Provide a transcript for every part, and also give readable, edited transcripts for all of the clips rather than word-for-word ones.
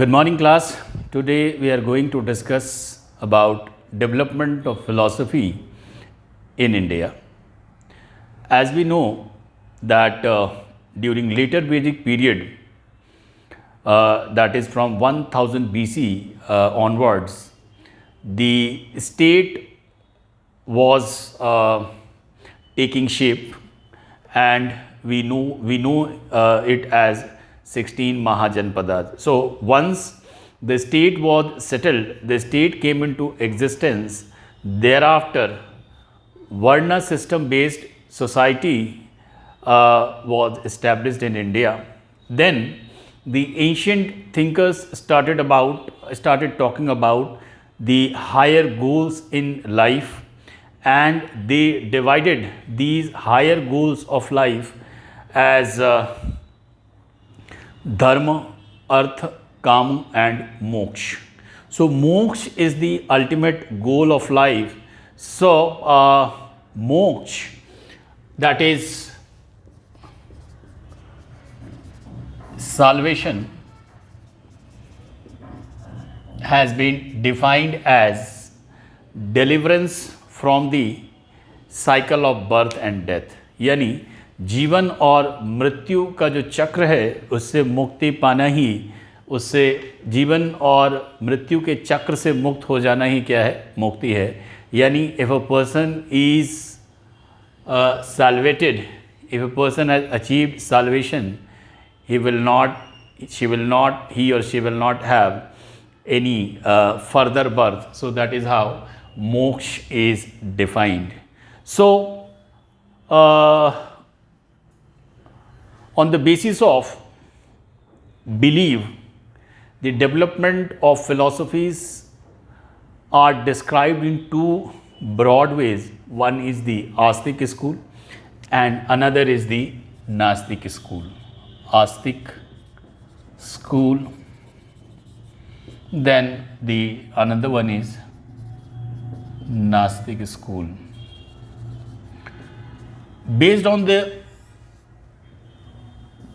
Good morning, class. Today we are going to discuss about development of philosophy in India. As we know that during later Vedic period, that is from 1000 BC onwards, the state was taking shape, and we know it as 16 Mahajanpadas. So once the state was settled, the state came into existence. Thereafter, Varna system based society was established in India. Then the ancient thinkers started talking about the higher goals in life, and they divided these higher goals of life as dharma, artha, kama and moksha. So moksha is the ultimate goal of life. So moksha, that is salvation, has been defined as deliverance from the cycle of birth and death. यानी जीवन और मृत्यु का जो चक्र है उससे मुक्ति पाना ही, उससे जीवन और मृत्यु के चक्र से मुक्त हो जाना ही क्या है? मुक्ति है. यानी if a person is salvated, if a person has achieved salvation, he or she will not have any further birth. So that is how moksha is defined. So on the basis of belief, the development of philosophies are described in two broad ways. One is the Astik school and another is the Nastik school. Astik school, then the another one is Nastik school. Based on the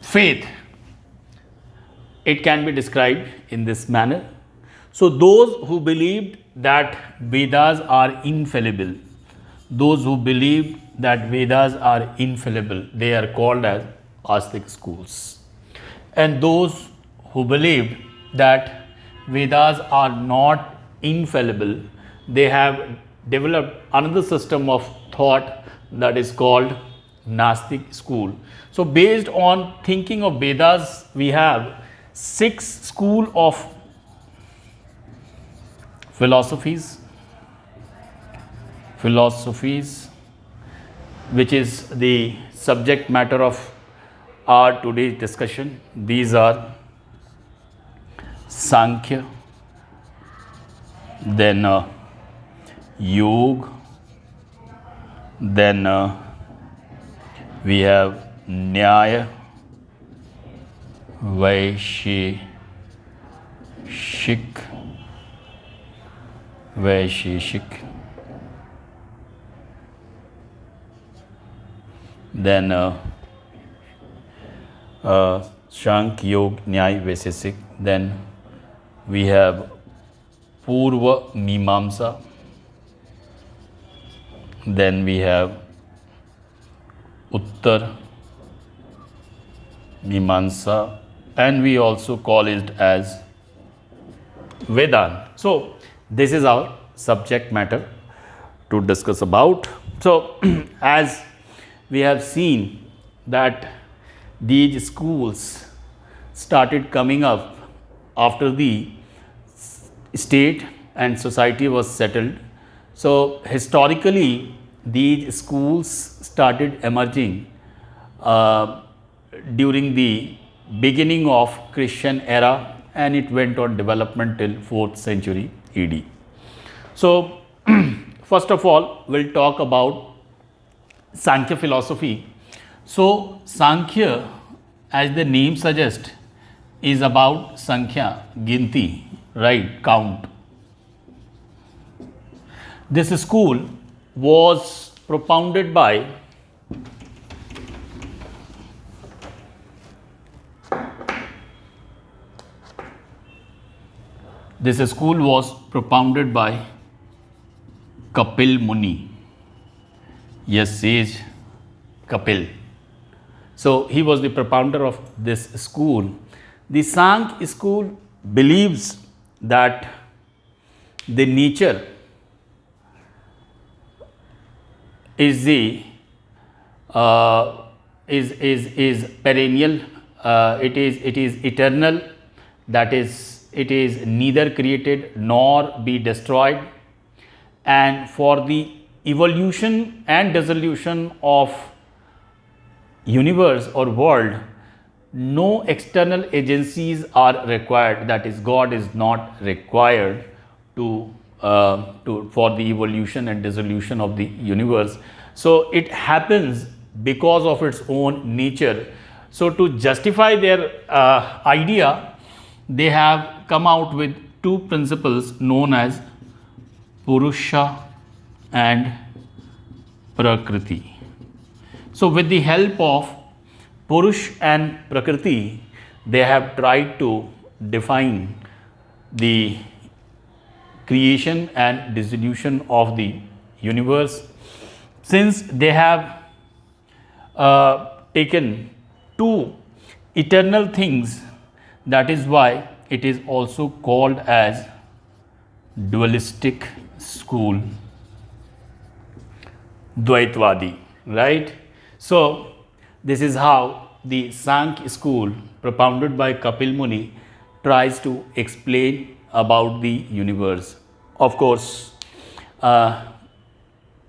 faith, it can be described in this manner. So those who believed that Vedas are infallible, they are called as Astik schools. And those who believed that Vedas are not infallible, they have developed another system of thought that is called Nastik school. So based on thinking of Vedas, we have 6 school of philosophies, which is the subject matter of our today's discussion. These are Sankhya, then Yoga, then we have Nyaya, Vaisheshik, then Shank, Yog, Nyay, Vaisheshik. Then we have Purva Mimamsa, then we have Uttar Mimamsa, and we also call it as Vedanta. So this is our subject matter to discuss about. So as we have seen that these schools started coming up after the state and society was settled. So historically these schools started emerging during the beginning of Christian era, and it went on development till 4th century AD. So first of all, we'll talk about Sankhya philosophy. So Sankhya, as the name suggests, is about Sankhya, ginti, right, count. This school was propounded by This school was propounded by Kapil Muni. Yes, sage Kapil. So he was the propounder of this school. The Sankhya school believes that the nature is the is perennial. It is eternal. That is, it is neither created nor be destroyed. And for the evolution and dissolution of universe or world, no external agencies are required. That is, God is not required to for the evolution and dissolution of the universe. So it happens because of its own nature. So to justify their idea, they have come out with two principles known as Purusha and Prakriti. So with the help of Purush and Prakriti, they have tried to define the creation and dissolution of the universe. Since they have taken two eternal things, that is why it is also called as dualistic school, Dvaitvadi, right? So this is how the Sankhya school, propounded by Kapil Muni, tries to explain about the universe. Of course,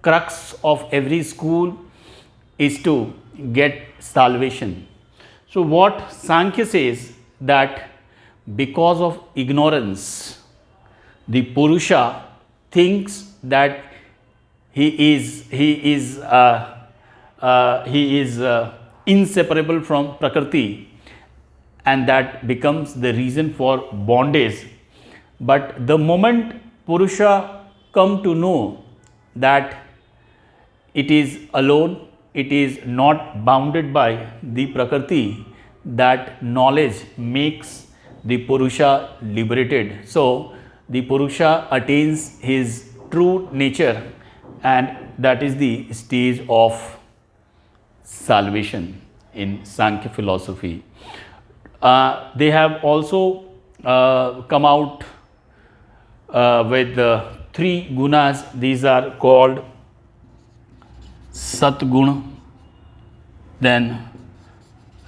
crux of every school is to get salvation. So what Sankhya says, that because of ignorance, the Purusha thinks that he is inseparable from Prakriti, and that becomes the reason for bondage. But the moment Purusha come to know that it is alone, it is not bounded by the Prakriti, that knowledge makes the Purusha liberated. So the Purusha attains his true nature, and that is the stage of salvation in Sankhya philosophy. They have also come out with three gunas. These are called Satgun, then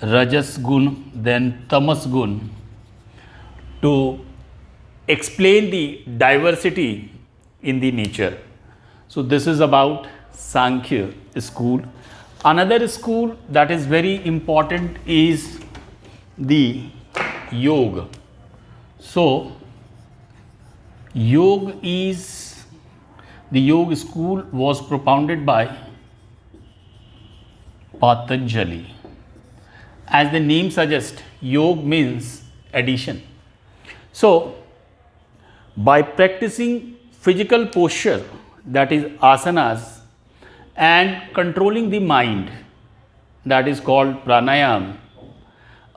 Rajas Gun, then Tamas Gun, to explain the diversity in the nature. So this is about Sankhya school. Another school that is very important is the Yoga. So the Yoga school was propounded by Patanjali. As the name suggests, Yoga means addition. So by practicing physical posture, that is asanas, and controlling the mind, that is called pranayam,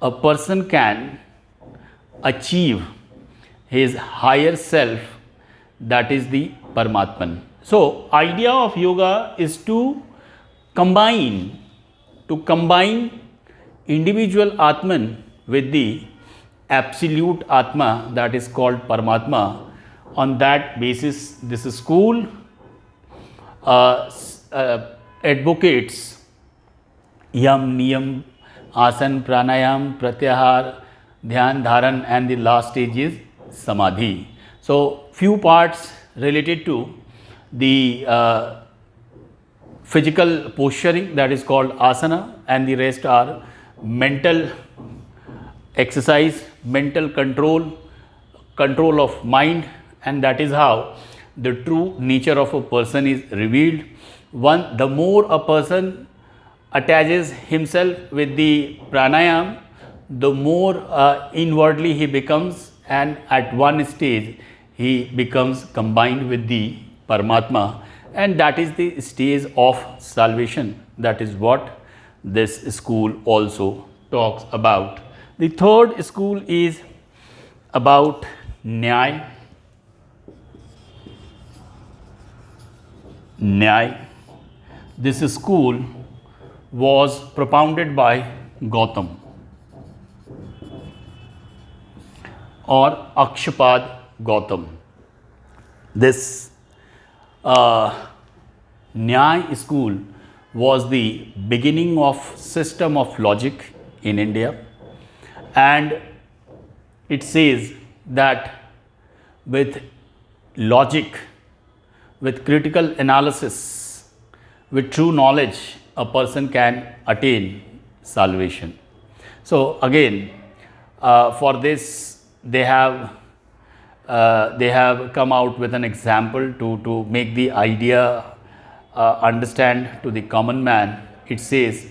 a person can achieve his higher self, that is the Paramatman. So idea of yoga is to combine individual Atman with the absolute Atma, that is called Paramatma. On that basis, this school advocates yam, niyam, asan, pranayam, pratyahar, dhyan, dharan, and the last stage is samadhi. So few parts related to the physical posturing, that is called asana, and the rest are mental exercise, mental control of mind, and that is how the true nature of a person is revealed. The more a person attaches himself with the pranayam, the more inwardly he becomes, and at one stage he becomes combined with the Paramatma, and that is the stage of salvation. That is what this school also talks about. The third school is about Nyaya. Nyay. This school was propounded by Gautam or Akshapad Gautam. This Nyay school was the beginning of system of logic in India, and it says that with logic, with critical analysis, with true knowledge, a person can attain salvation. So again, for this they have come out with an example to make the idea understand to the common man. It says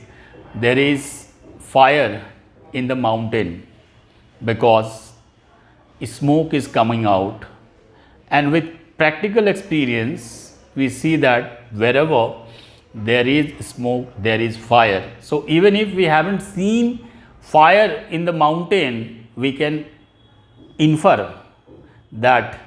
there is fire in the mountain because smoke is coming out, and with practical experience we see that wherever there is smoke there is fire. So even if we haven't seen fire in the mountain, we can infer that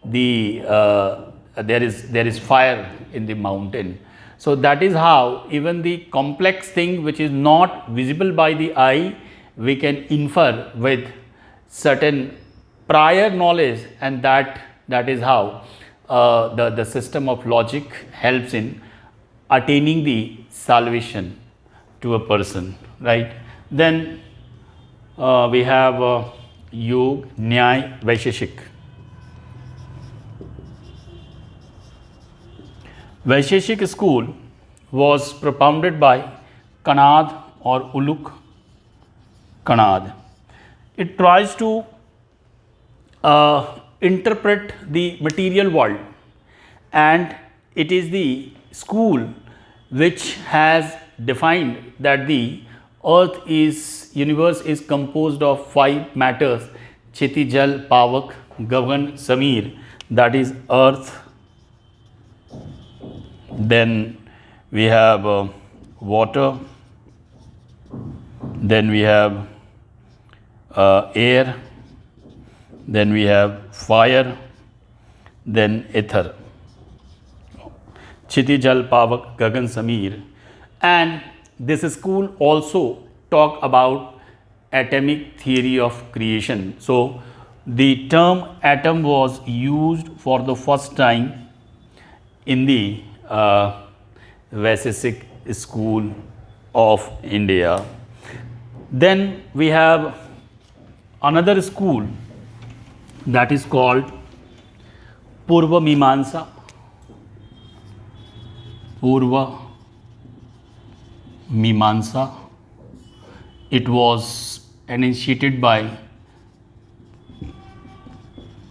there is fire in the mountain. So that is how even the complex thing which is not visible by the eye, we can infer with certain prior knowledge, and that is how the system of logic helps in attaining the salvation to a person, right? Then we have Yog, Nyay, Vaisheshik. Vaisheshik school was propounded by Kanad or Uluk Kanad. It tries to interpret the material world, and it is the school which has defined that the universe is composed of 5 matters: Chiti, Jal, Pavak, Gagan, Samir, that is earth. Then we have water, then we have air, then we have fire, then ether. Chiti, Jal, Pavak, Gagan, Samir. And this school also talk about atomic theory of creation. So the term atom was used for the first time in the Vaisheshik school of India. Then we have another school that is called Purva Mimamsa. Purva Mimamsa. It was initiated by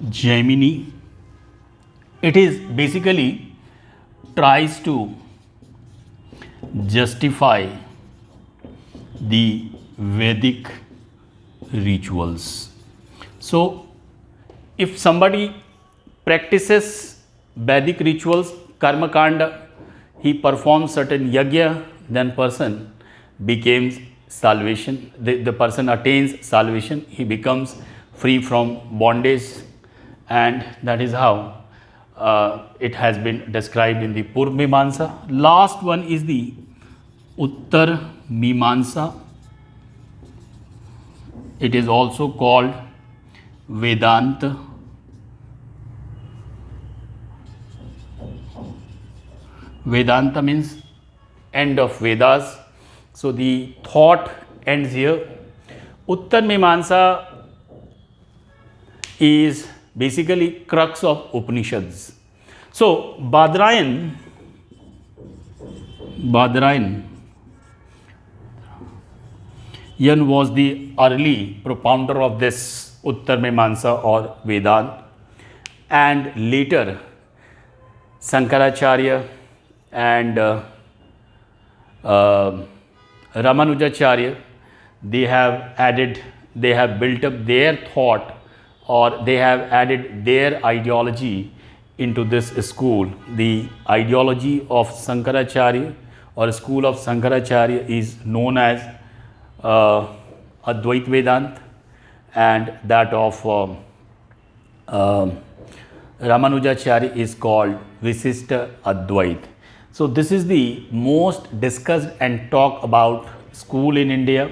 Jaimini. It is basically tries to justify the Vedic rituals. So if somebody practices Vedic rituals, karma kanda, he performs certain yajna, then person becomes salvation. The person attains salvation. He becomes free from bondage, and that is how it has been described in the Purva Mimamsa. Last one is the Uttar Mimamsa. It is also called Vedanta. Vedanta means end of Vedas. So the thought ends here. Uttar Mimamsa is basically crux of Upanishads. So Badarayana was the early propounder of this Uttar Mimamsa or Vedanta, and later Shankaracharya and Ramanujacharya, they have built up their thought, or they have added their ideology into this school. The ideology of Shankaracharya or school of Shankaracharya is known as Advait Vedanta, and that of Ramanujacharya is called Visishta Advait. So this is the most discussed and talked about school in India.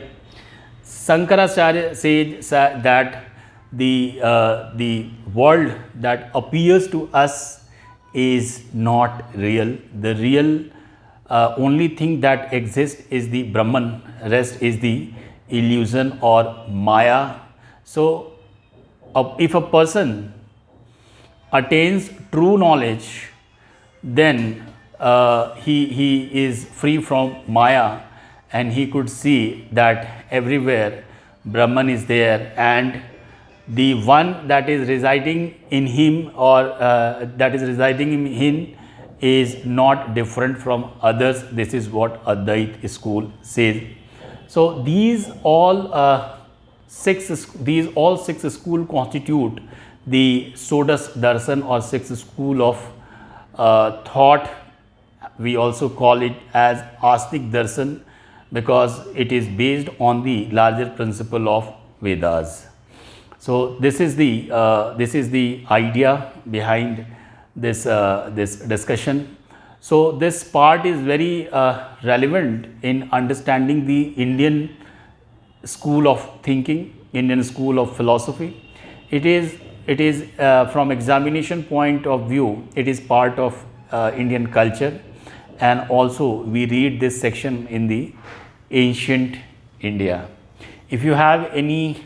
Shankaracharya says that the world that appears to us is not real. The real only thing that exists is the Brahman, rest is the illusion or Maya. So if a person attains true knowledge, then he is free from Maya, and he could see that everywhere Brahman is there, and the one that is residing in him, or that is residing in him, is not different from others. This is what Advait school says. So these all six school constitute the Sodas Darshan, or sixth school of thought. We also call it as Astik Darshan because it is based on the larger principle of Vedas. So this is the idea behind this discussion. So this part is very relevant in understanding the Indian school of thinking, Indian school of philosophy. It is from examination point of view, it is part of Indian culture, and also we read this section in the ancient India. If you have any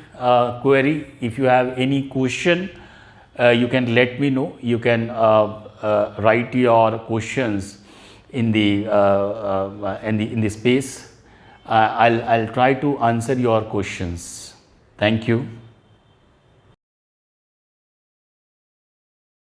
query, if you have any question, you can let me know. You can write your questions in the in the space. I'll try to answer your questions. Thank you.